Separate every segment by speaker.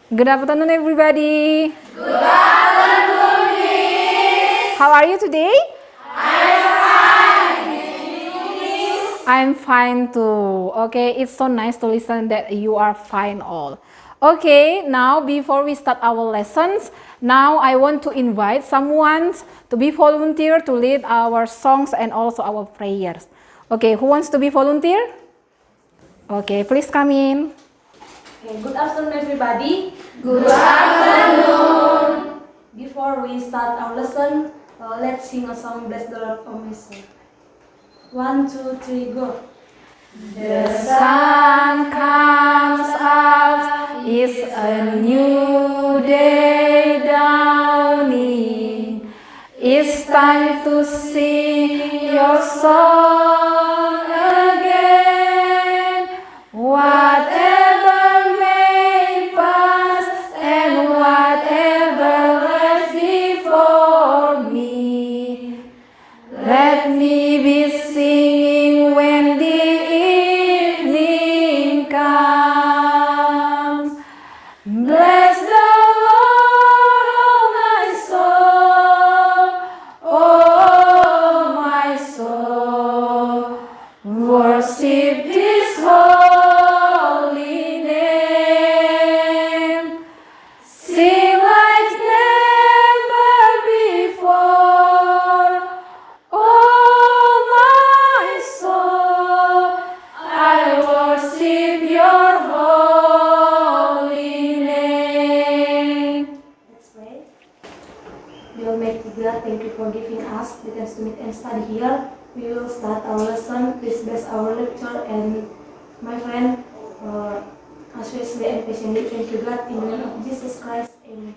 Speaker 1: Good afternoon, everybody. Good afternoon, Miss. How are you today? I'm fine too. Okay, it's so nice to listen that you are fine all. Okay, now before we start our lessons, now I want to invite someone to be volunteer to lead our songs and also our prayers. Okay, who wants to be volunteer? Okay, please come in.
Speaker 2: Okay, good afternoon, everybody.
Speaker 3: Good afternoon.
Speaker 2: Before we start our lesson, let's sing a song, Bless the Lord, O my soul. 1, 2, 3, go.
Speaker 1: The sun comes up, it's a new day dawning. It's time to sing your song again. Whatever may pass and whatever lies before me, let me be singing when the evening comes. Bless the Lord, oh my soul, oh my soul. Worship His holy name. Sing like never before. Oh my soul, I worship your holy name.
Speaker 2: Let's pray. Dear Almighty God, thank you for giving us the chance to meet and study here. We will start our lesson. Please bless our lecture and my friend, graciously and patiently. Thank you, God, in the name of Jesus Christ. Amen.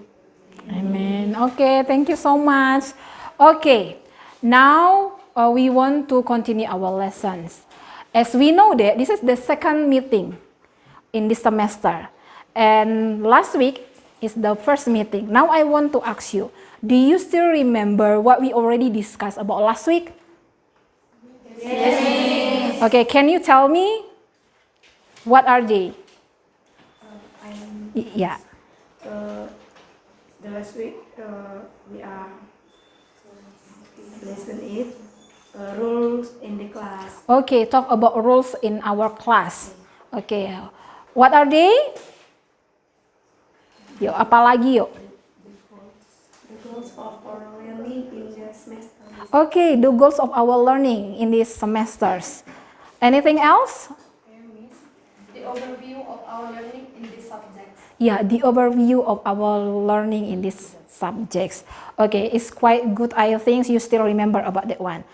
Speaker 1: Amen. Okay, thank you so much. Okay, now we want to continue our lessons. As we know that this is the second meeting in this semester. And last week is the first meeting. Now I want to ask you, do you still remember what we already discussed about last week?
Speaker 3: Yes.
Speaker 1: Okay, can you tell me what are they? Yeah.
Speaker 3: The last week we are lesson 8 rules in the class.
Speaker 1: Okay, talk about rules in our class. Okay, what are they? Yuk, apa lagi yuk?
Speaker 3: The goals of our learning in the semester.
Speaker 1: Okay, the goals of our learning in these semesters. Anything else?
Speaker 2: The overview of our learning in this subject.
Speaker 1: Yeah, the overview of our learning in these subjects. Okay, it's quite good. I think you still remember about that one.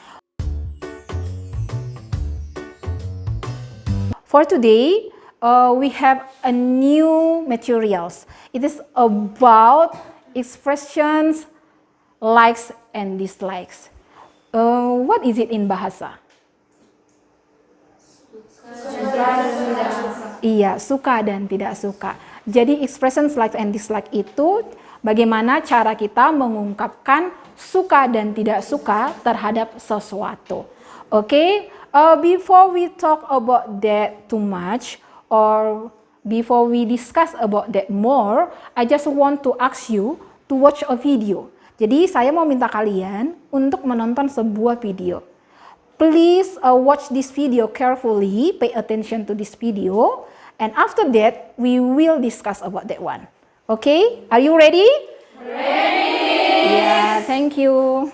Speaker 1: For today, we have a new materials. It is about expressions, likes and dislikes. What is it in bahasa? Iya, suka dan tidak suka. Jadi expressions like and dislike itu bagaimana cara kita mengungkapkan suka dan tidak suka terhadap sesuatu. Okay, before we talk about that too much or before we discuss about that more, I just want to ask you to watch a video. Jadi saya mau minta kalian untuk menonton sebuah video. Please watch this video carefully, pay attention to this video, and after that, we will discuss about that one. Okay, are you ready? Ready! Yeah, thank you.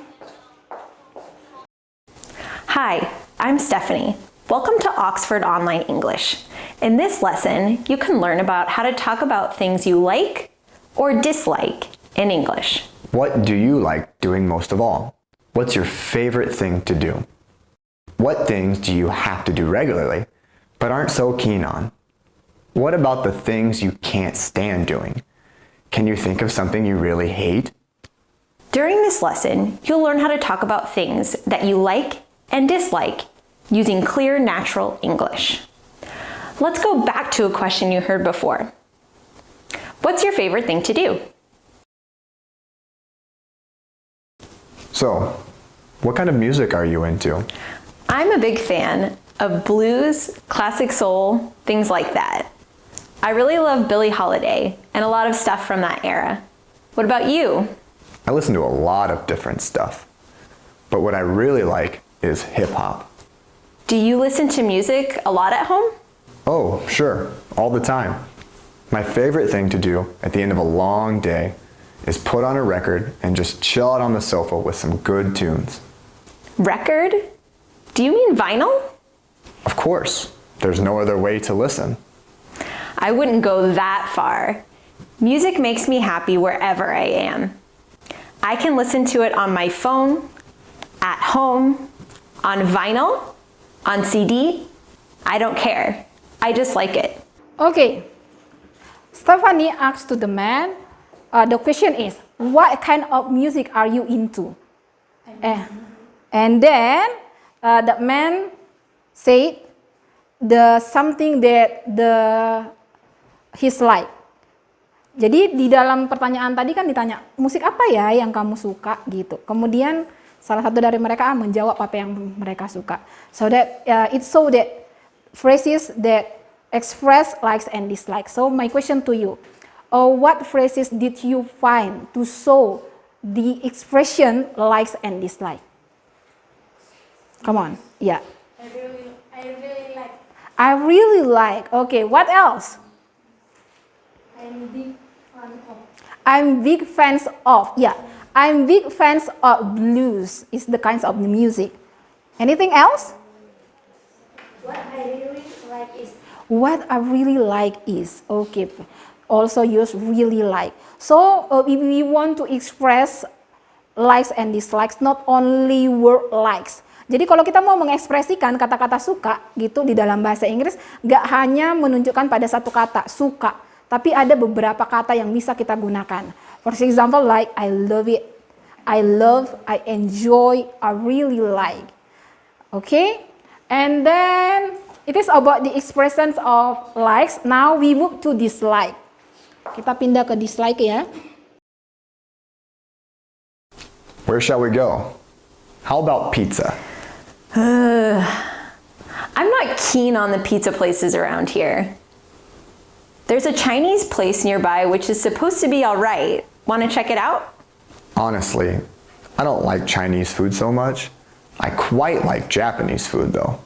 Speaker 4: Hi, I'm Stephanie. Welcome to Oxford Online English. In this lesson, you can learn about how to talk about things you like or dislike in English.
Speaker 5: What do you like doing most of all? What's your favorite thing to do? What things do you have to do regularly, but aren't so keen on? What about the things you can't stand doing? Can you think of something you really hate?
Speaker 4: During this lesson, you'll learn how to talk about things that you like and dislike using clear, natural English. Let's go back to a question you heard before. What's your favorite thing to do?
Speaker 5: So, what kind of music are you into?
Speaker 4: I'm a big fan of blues, classic soul, things like that. I really love Billie Holiday and a lot of stuff from that era. What about you?
Speaker 5: I listen to a lot of different stuff, but what I really like is hip hop.
Speaker 4: Do you listen to music a lot at home?
Speaker 5: Oh, sure, all the time. My favorite thing to do at the end of a long day is put on a record and just chill out on the sofa with some good tunes.
Speaker 4: Record? Do you mean vinyl?
Speaker 5: Of course, there's no other way to listen.
Speaker 4: I wouldn't go that far. Music makes me happy wherever I am. I can listen to it on my phone, at home, on vinyl, on CD. I don't care. I just like it.
Speaker 1: Okay, Stephanie asked to the man, the question is, what kind of music are you into? And then the man said something that he's like. Jadi di dalam pertanyaan tadi kan ditanya, musik apa ya yang kamu suka gitu. Kemudian salah satu dari mereka menjawab apa yang mereka suka. So that it's so that phrases that express likes and dislikes. So my question to you, what phrases did you find to show the expression likes and dislike? Come on, yeah.
Speaker 2: I really like.
Speaker 1: I really like. Okay, what else?
Speaker 2: I'm big fan of.
Speaker 1: I'm big fans of. Yeah, I'm big fans of blues. It's the kinds of music. Anything else?
Speaker 2: What I really like is.
Speaker 1: What I really like is, okay, also use really like. So if we want to express likes and dislikes, not only word likes. Jadi kalau kita mau mengekspresikan kata-kata suka gitu di dalam bahasa Inggris, gak hanya menunjukkan pada satu kata, suka. Tapi ada beberapa kata yang bisa kita gunakan. For example, like I love it, I love, I enjoy, I really like. Okay? And then it is about the expressions of likes. Now we move to dislike. Kita pindah ke dislike ya.
Speaker 5: Where shall we go? How about pizza?
Speaker 4: I'm not keen on the pizza places around here. There's a Chinese place nearby which is supposed to be all right. Want to check it out?
Speaker 5: Honestly, I don't like Chinese food so much. I quite like Japanese food though.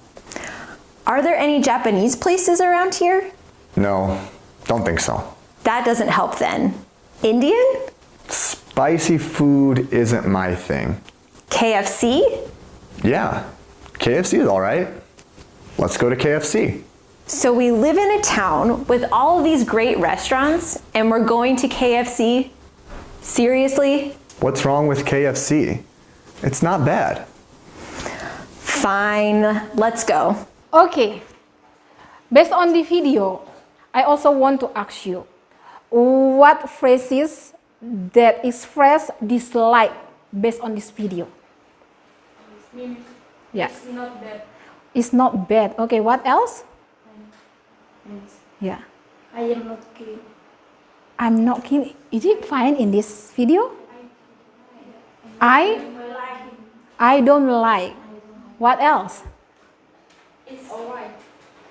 Speaker 4: Are there any Japanese places around here?
Speaker 5: No, don't think so.
Speaker 4: That doesn't help then. Indian?
Speaker 5: Spicy food isn't my thing.
Speaker 4: KFC?
Speaker 5: Yeah, KFC is alright. Let's go to KFC.
Speaker 4: So we live in a town with all of these great restaurants and we're going to KFC? Seriously?
Speaker 5: What's wrong with KFC? It's not bad.
Speaker 4: Fine, let's go.
Speaker 1: Okay, based on the video, I also want to ask you, what phrases that express dislike based on this video?
Speaker 2: Means
Speaker 1: Yeah,
Speaker 2: it's not bad.
Speaker 1: it's not bad. Okay, what else?
Speaker 2: Means
Speaker 1: Yeah,
Speaker 2: I am not keen.
Speaker 1: I'm not keen. Is it fine in this video? I don't like. What else?
Speaker 2: It's alright.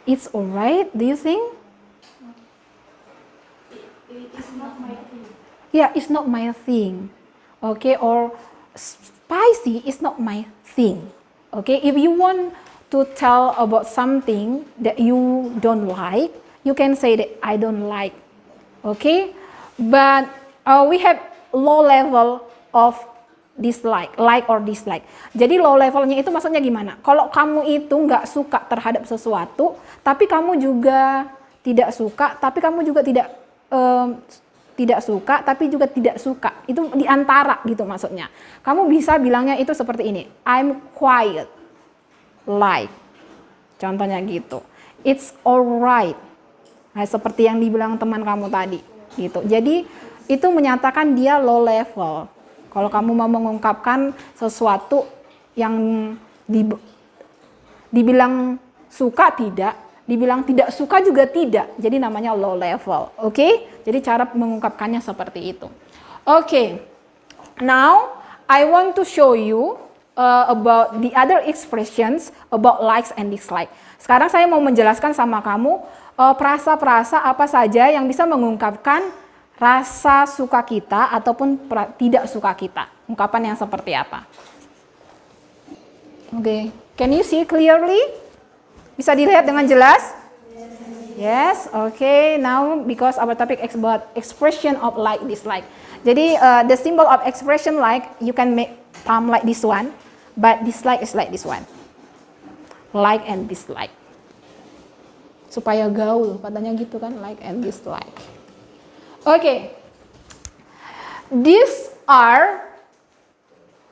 Speaker 1: It's alright, do you think?
Speaker 2: It's not my thing.
Speaker 1: Yeah, it's not my thing. Okay, or spicy is not my thing. Okay, if you want to tell about something that you don't like, you can say that I don't like. Okay, but we have low level of dislike, like or dislike. Jadi low levelnya itu maksudnya gimana? Kalau kamu itu nggak suka terhadap sesuatu, tapi kamu juga tidak suka, tapi kamu juga tidak suka, tapi juga tidak suka. Itu di antara gitu maksudnya. Kamu bisa bilangnya itu seperti ini. I'm quiet, like. Contohnya gitu. It's alright. Nah, seperti yang dibilang teman kamu tadi, gitu. Jadi itu menyatakan dia low level. Kalau kamu mau mengungkapkan sesuatu yang dibilang suka tidak, dibilang tidak suka juga tidak. Jadi namanya low level. Oke? Jadi cara mengungkapkannya seperti itu. Oke. Now I want to show you about the other expressions about likes and dislike. Sekarang saya mau menjelaskan sama kamu frasa-frasa apa saja yang bisa mengungkapkan rasa suka kita ataupun tidak suka kita. Ungkapan yang seperti apa? Oke, can you see clearly? Bisa dilihat dengan jelas? Yes, okay. Now because our topic is about expression of like, dislike. Jadi the symbol of expression like, you can make palm like this one, but dislike is like this one. Like and dislike. Supaya gaul, katanya gitu kan, like and dislike. Okay. These are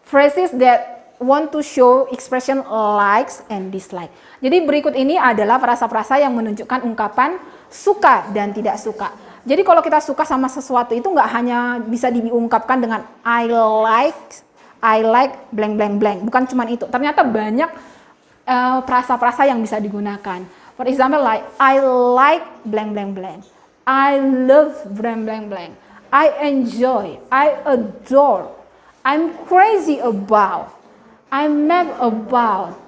Speaker 1: phrases that want to show expression likes and dislike. Jadi berikut ini adalah frasa-frasa yang menunjukkan ungkapan suka dan tidak suka. Jadi kalau kita suka sama sesuatu itu nggak hanya bisa diungkapkan dengan I like blank blank blank. Bukan cuma itu. Ternyata banyak frasa-frasa yang bisa digunakan. For example, like I like blank blank blank. I love blank blank blank. I enjoy. I adore. I'm crazy about. I'm mad about.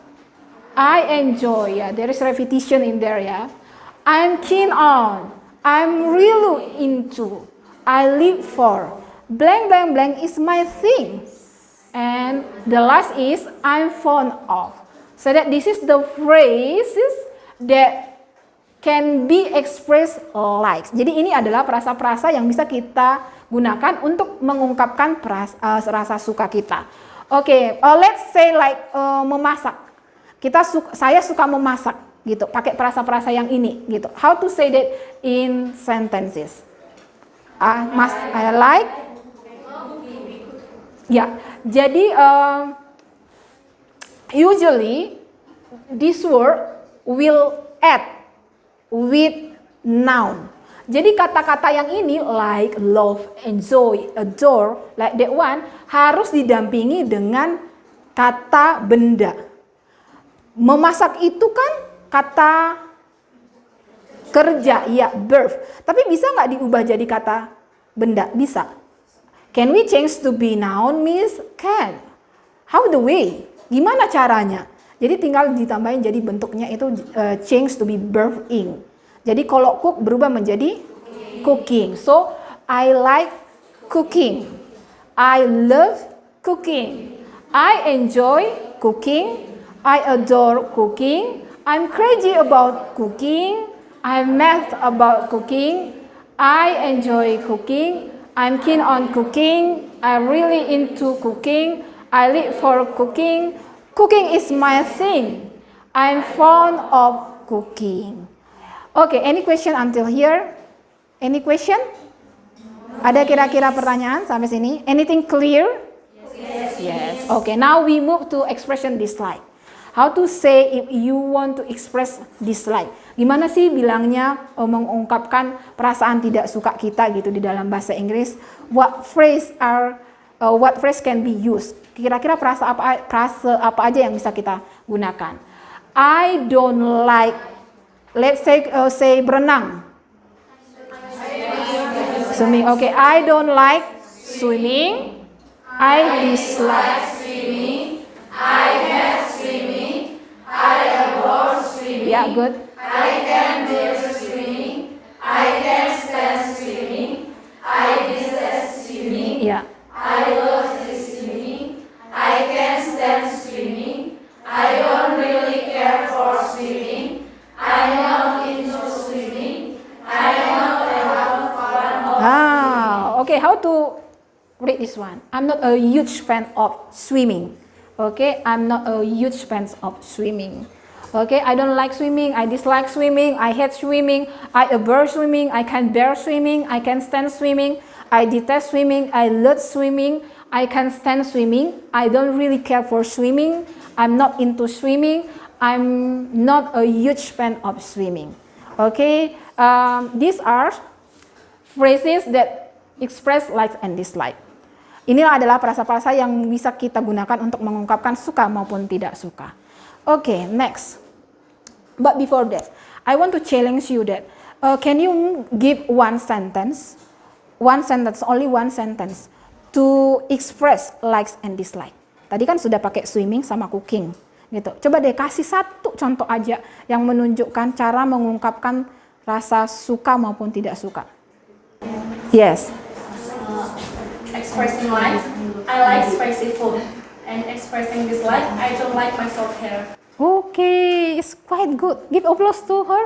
Speaker 1: I enjoy. Yeah, there is repetition in there. Yeah. I'm keen on. I'm really into. I live for. Blank blank blank is my thing. And the last is I'm fond of. So that this is the phrases that can be expressed like. Jadi ini adalah frasa-frasa yang bisa kita gunakan untuk mengungkapkan rasa suka kita. Oke, let's say like memasak. Saya suka memasak gitu. Pakai frasa-frasa yang ini gitu. How to say that in sentences? I like. Ya, jadi usually this word will add with noun. Jadi kata-kata yang ini like, love, enjoy, adore, like that one harus didampingi dengan kata benda. Memasak itu kan kata kerja, ya, verb. Tapi bisa nggak diubah jadi kata benda? Bisa. Can we change to be noun? Miss? Can. How the way? Gimana caranya? Jadi tinggal ditambahin jadi bentuknya itu change to be verb ing. Jadi kalau cook berubah menjadi cooking. So I like cooking. I love cooking. I enjoy cooking. I adore cooking. I'm crazy about cooking. I'm mad about cooking. I enjoy cooking. I'm keen on cooking. I'm really into cooking. I live for cooking. Cooking is my thing. I'm fond of cooking. Okay, any question until here? Any question? Ada kira-kira pertanyaan sampai sini? Anything clear? Yes. Okay, now we move to expression dislike. How to say if you want to express dislike? Gimana sih bilangnya mengungkapkan perasaan tidak suka kita gitu di dalam bahasa Inggris? What phrase can be used? Kira-kira frasa apa aja yang bisa kita gunakan? I don't like, let's say berenang. Swimming. Okay, I don't like swimming. I dislike swimming. I hate swimming. I avoid swimming. Yeah, good.
Speaker 2: I can bear swimming. I can stand swimming. I detest swimming.
Speaker 1: Yeah.
Speaker 2: I love swimming. I can stand swimming. I don't really care for swimming. I'm not into swimming. I'm not having fun.
Speaker 1: Okay, how to read this one? I'm not a huge fan of swimming. Okay, I'm not a huge fan of swimming. Okay, I don't like swimming. I dislike swimming. I hate swimming. I abhor swimming. I can bear swimming. I can stand swimming. I detest swimming. I love swimming. I can stand swimming. I don't really care for swimming. I'm not into swimming. I'm not a huge fan of swimming. Okay, these are phrases that express like and dislike. Inilah adalah frasa-frasa yang bisa kita gunakan untuk mengungkapkan suka maupun tidak suka. Okay, next. But before that, I want to challenge you that can you give one sentence, only one sentence, to express likes and dislike? Tadi kan sudah pakai swimming sama cooking, gitu. Coba deh kasih satu contoh aja yang menunjukkan cara mengungkapkan rasa suka maupun tidak suka. Yes.
Speaker 3: Expressing like, I like spicy food. And expressing dislike, I don't like my soft hair.
Speaker 1: Okay, it's quite good. Give applause to her.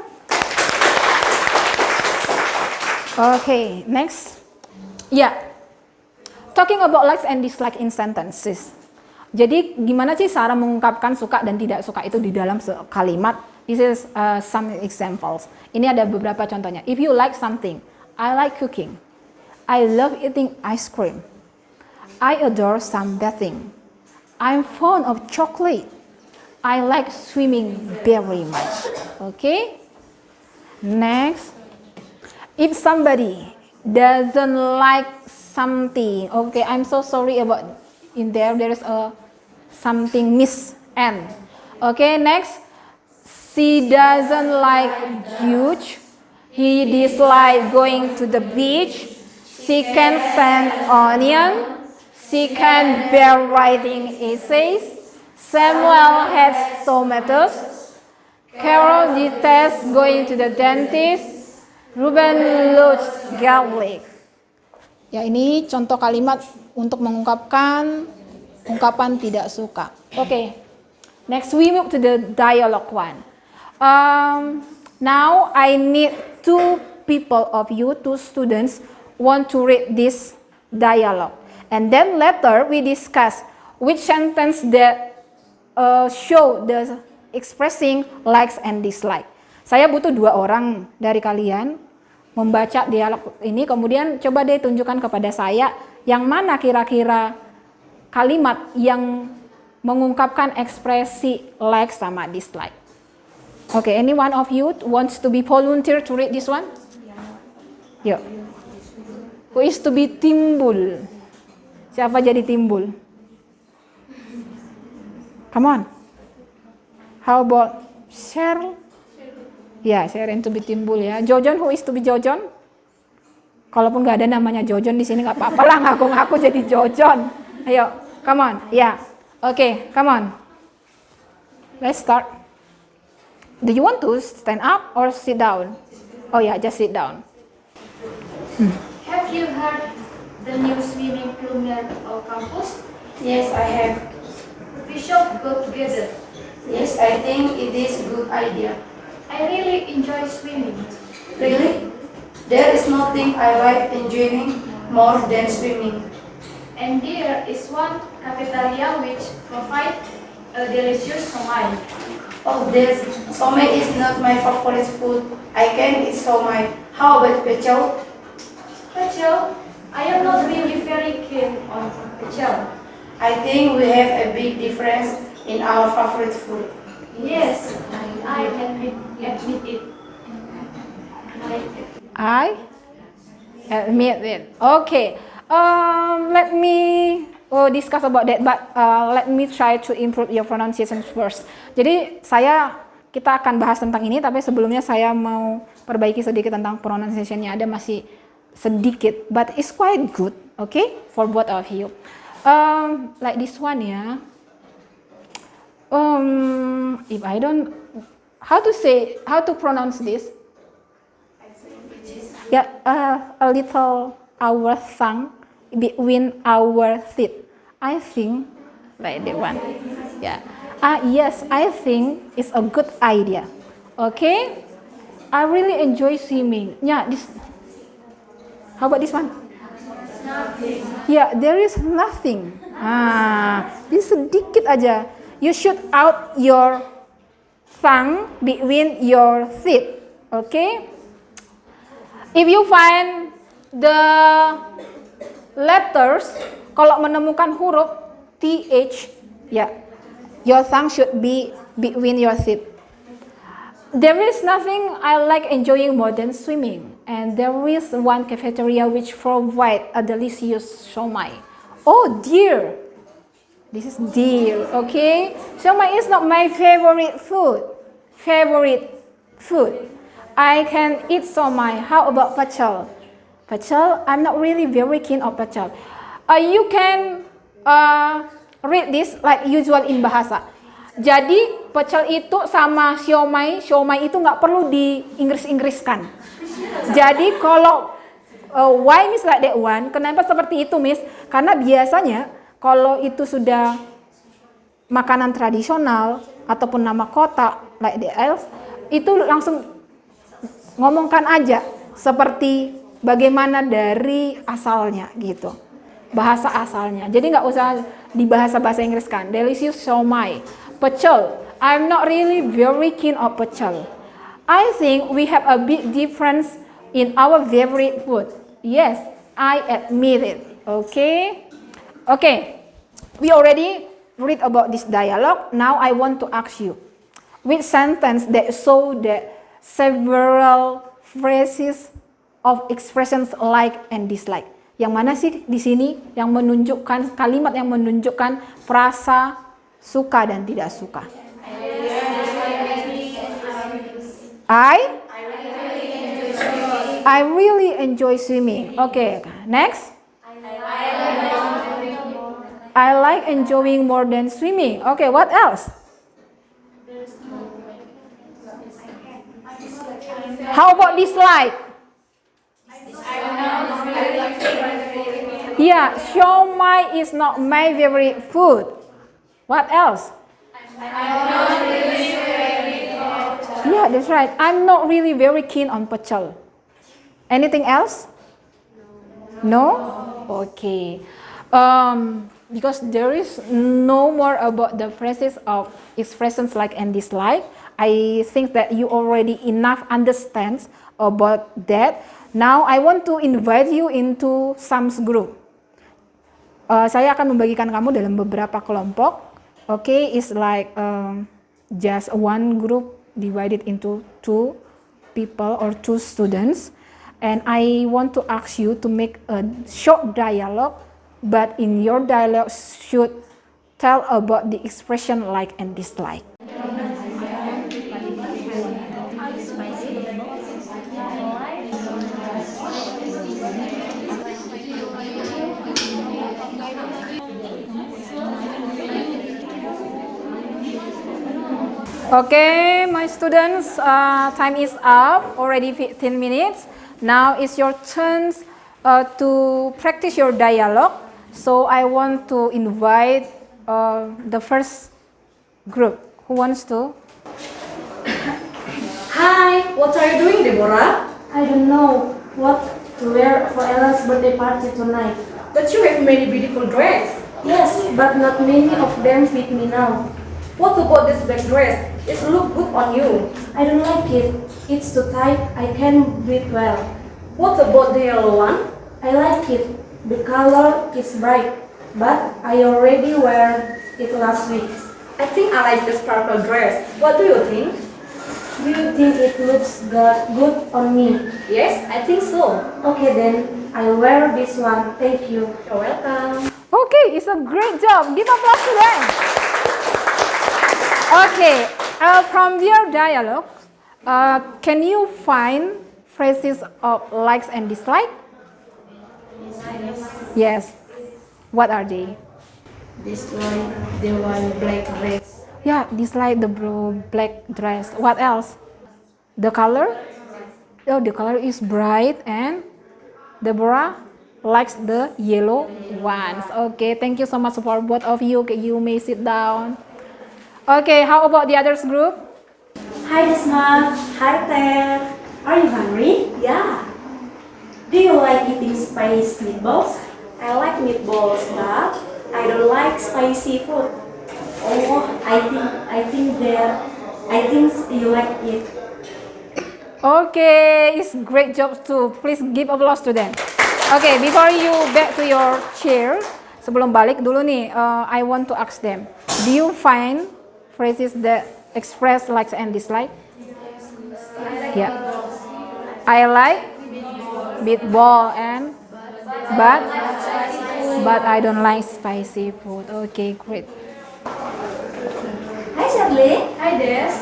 Speaker 1: Okay, next. Yeah. Talking about likes and dislike in sentences. Jadi gimana sih cara mengungkapkan suka dan tidak suka itu di dalam kalimat? This is some examples. Ini ada beberapa contohnya. If you like something, I like cooking. I love eating ice cream. I adore sunbathing. I'm fond of chocolate. I like swimming very much. Okay? Next. If somebody doesn't like something, okay, I'm so sorry about in there is a something miss N. Okay, next. She doesn't like huge. He dislike going to the beach. She can stand onion. She can bear writing essays. Samuel hates tomatoes. Carol detests going to the dentist. Ruben loves garlic. Ya, ini contoh kalimat untuk mengungkapkan ungkapan tidak suka. Okay, next we move to the dialogue one. Now I need two people of you, two students, want to read this dialogue. And then later we discuss which sentence that show the expressing likes and dislike. Saya butuh 2 orang dari kalian membaca dialog ini, kemudian coba deh tunjukkan kepada saya yang mana kira-kira kalimat yang mengungkapkan ekspresi like sama dislike. Okay, any one of you wants to be volunteer to read this one? Yuk. Who is to be Timbul? Siapa jadi Timbul? Come on. How about Cheryl? Ya, Sharon to be Timbul ya. Jojon, who is to be Jojon? Kalaupun nggak ada namanya Jojon di sini nggak apa-apa lah, ngaku-ngaku jadi Jojon. Ayo, come on. Ya, okay, come on. Let's start. Do you want to stand up or sit down? Oh ya, just sit down.
Speaker 2: Have you heard the new swimming pool near our campus?
Speaker 6: Yes, I have.
Speaker 2: We should go together.
Speaker 6: Yes, I think it is a good idea.
Speaker 2: I really enjoy swimming.
Speaker 6: Really? There is nothing I like enjoying more than swimming.
Speaker 2: And there is one cafeteria which provides a delicious somai.
Speaker 6: Oh, this somai is not my favorite food. I can eat somai. How about pecel?
Speaker 2: Pecel? I am not really very keen on pecel.
Speaker 6: I think we have a big difference in our favorite food.
Speaker 2: Yes, I admit it.
Speaker 1: I admit it. Okay. Let me discuss about that, but let me try to improve your pronunciation first. Jadi kita akan bahas tentang ini, tapi sebelumnya saya mau perbaiki sedikit tentang pronunciation-nya. Ada masih sedikit, but it's quite good, okay, for both of you. Like this one ya. If I don't, how to pronounce this? Yeah, a little our tongue between our teeth. I think like that one. Yeah. Yes, I think it's a good idea. Okay. I really enjoy swimming. Yeah. How about this one?
Speaker 2: Nothing.
Speaker 1: Yeah, there is nothing. This sedikit aja. You shoot out your tongue between your teeth. Okay. If you find the letters, kalau menemukan huruf TH, ya, your tongue should be between your teeth. There is nothing I like enjoying more than swimming, and there is one cafeteria which provide a delicious siomai. Oh dear, this is dear. Okay, siomai is not my favorite food. I can eat siomai. How about pecel? Pecel, I'm not really very keen of pecel. You can read this like usual in bahasa. Jadi pecel itu sama siomay itu nggak perlu di Inggris-Inggriskan. Jadi kalau why Miss like that one? Kenapa seperti itu Miss? Karena biasanya kalau itu sudah makanan tradisional ataupun nama kota like the else, itu langsung ngomongkan aja seperti bagaimana dari asalnya gitu. Bahasa asalnya. Jadi nggak usah di bahasa Inggris kan. Delicious siomay. Pecel. I'm not really very keen on pecel. I think we have a big difference in our favorite food. Yes, I admit it. Okay? Okay. We already read about this dialogue. Now I want to ask you. Which sentence that show that several phrases of expressions like and dislike? Yang mana sih di sini yang menunjukkan kalimat yang menunjukkan frasa suka dan tidak suka? I really enjoy swimming. Okay, next. I like enjoying more than swimming. Okay, what else? How about dislike? Yeah, siomay is not my favorite food. What else? Yeah, that's right. I'm not really very keen on pecel. Anything else? No? Okay. Because there is no more about the phrases of expressions like and dislike. I think that you already enough understands about that. Now I want to invite you into some group. Saya akan membagikan kamu dalam beberapa kelompok. Okay, it's like just one group divided into 2 people or 2 students. And I want to ask you to make a short dialogue, but in your dialogue should tell about the expression like and dislike. Okay, my students, time is up, already 15 minutes. Now it's your turn to practice your dialogue. So I want to invite the first group. Who wants to?
Speaker 3: Hi, what are you doing, Deborah?
Speaker 2: I don't know what to wear for Ella's birthday party tonight.
Speaker 3: But you have many beautiful dresses.
Speaker 2: Yes, but not many of them fit me now.
Speaker 3: What about this black dress? It looks good on you.
Speaker 2: I don't like it. It's too tight. I can't breathe well.
Speaker 3: What about the yellow one?
Speaker 2: I like it. The color is bright, but I already wear it last week.
Speaker 3: I think I like this purple dress. What do you think?
Speaker 2: Do you think it looks good on me?
Speaker 3: Yes, I think so.
Speaker 2: Okay then, I'll wear this one. Thank you.
Speaker 3: You're welcome.
Speaker 1: Okay, it's a great job. Give applause to them. Okay, from your dialogue, can you find phrases of likes and dislike? Yes. What are they?
Speaker 2: Dislike the one black dress.
Speaker 1: Yeah, dislike the black dress. What else? The color? Oh, the color is bright and Deborah likes the yellow ones. Okay, thank you so much for both of you. Okay, you may sit down. Okay, how about the others group?
Speaker 7: Hi Desma, hi Ter. Are you hungry? Yeah. Do you like eating spicy meatballs? I like meatballs, but I don't like spicy food. Oh, I think you like it.
Speaker 1: Okay, it's great job too. Please give applause to them. Okay, before you back to your chair, sebelum balik dulu nih, I want to ask them. Do you find phrases that express likes and dislike? Yeah. I like meatball and but I don't like spicy food. Okay, great.
Speaker 7: Hi Charlie.
Speaker 3: Hi, Des.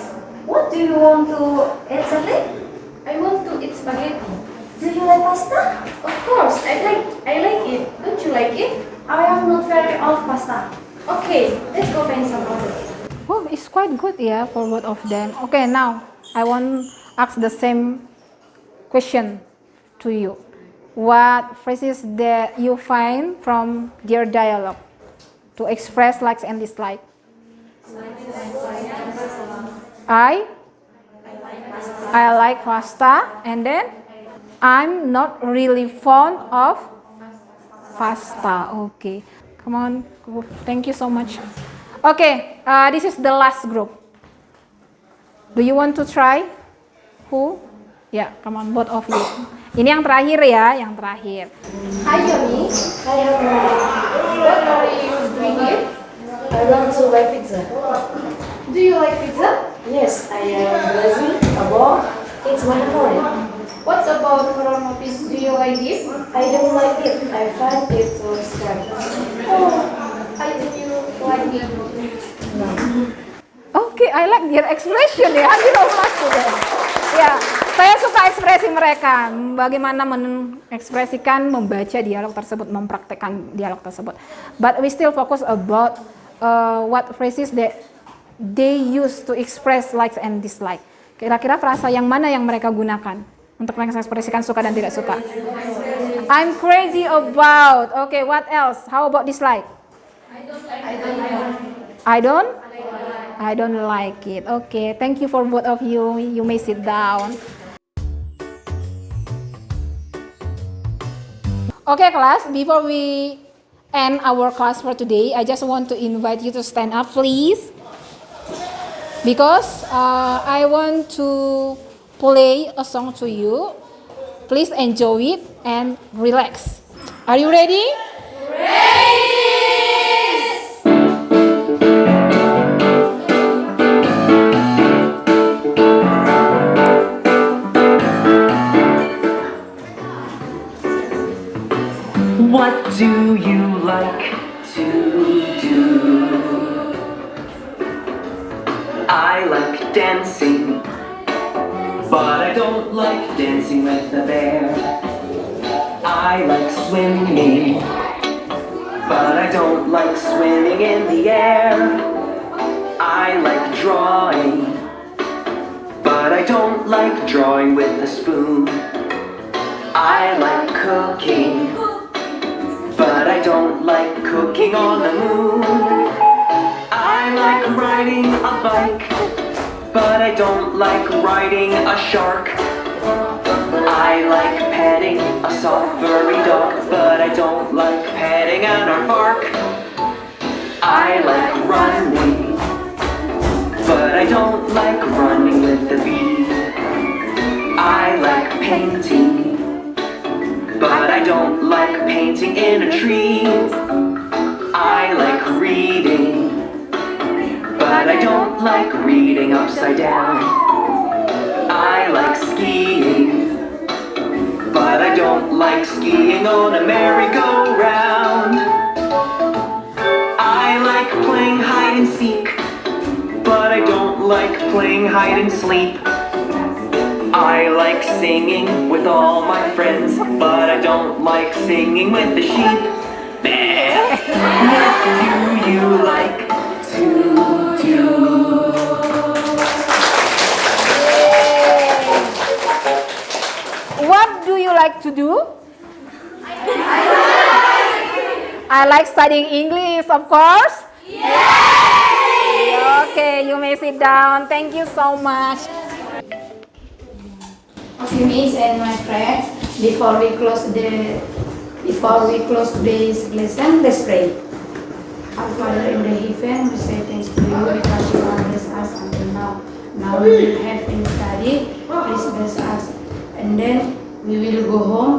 Speaker 7: What do you want to eat, Charlie?
Speaker 3: I want to eat spaghetti.
Speaker 7: Do you like pasta?
Speaker 3: Of course, I like it. Don't you like it?
Speaker 7: I am not very of pasta. Okay, let's go find some water.
Speaker 1: Oh, it's quite good, yeah, for both of them. Okay, now I want ask the same question to you. What phrases that you find from their dialogue to express likes and dislikes? I like pasta, and then I'm not really fond of pasta. Okay, come on. Thank you so much. Okay, this is the last group. Do you want to try? Who? Ya, come on, both of you. Ini yang terakhir ya, yang terakhir.
Speaker 2: Hi Johnny. Hi Harmony. What are you doing here?
Speaker 7: I want to buy pizza.
Speaker 2: Do you like pizza?
Speaker 7: Yes, I am lazy about it's my favorite.
Speaker 2: What about corona pizza? Do you like it?
Speaker 7: I don't like it. I find it too strong.
Speaker 2: Oh, I think you like it.
Speaker 1: Oke, I like their expression ya. You know what today. Ya, saya suka ekspresi mereka. Bagaimana mengekspresikan, membaca dialog tersebut, mempraktekkan dialog tersebut. But we still focus about what phrases that they use to express likes and dislike. Kira-kira frasa yang mana yang mereka gunakan untuk mengekspresikan suka dan tidak suka? I'm crazy about. Okay, what else? How about dislike? I don't like it. Okay, thank you for both of you. You may sit down. Okay, class, before we end our class for today, I just want to invite you to stand up, please. Because I want to play a song to you. Please enjoy it and relax. Are you ready?
Speaker 8: What do you like to do? I like dancing, but I don't like dancing with a bear. I like swimming, but I don't like swimming in the air. I like drawing, but I don't like drawing with a spoon. I like cooking, but I don't like cooking on the moon. I like riding a bike, but I don't like riding a shark. I like petting a soft furry dog, but I don't like petting an aardvark. I like running, but I don't like running with the bee. I like painting, but I don't like painting in a tree. I like reading, but I don't like reading upside down. I like skiing, but I don't like skiing on a merry-go-round. I like playing hide and seek, but I don't like playing hide and sleep. I like singing with all my friends, but I don't like singing with the sheep. What do you like to do?
Speaker 1: What do you like to do? I like studying English, of course. Okay, you may sit down. Thank you so much.
Speaker 2: Okay, Miss and my friends, before we close today's lesson, let's pray. Our Father in the heaven, we say thanks to you because you have blessed us until now. Now we will have in study. Please bless us, and then we will go home.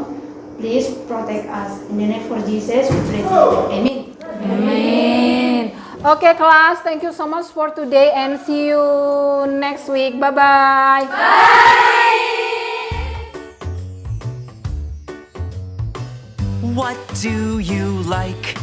Speaker 2: Please protect us. In the name of Jesus, we pray. Amen.
Speaker 1: Amen. Okay, class. Thank you so much for today, and see you next week. Bye-bye.
Speaker 8: What do you like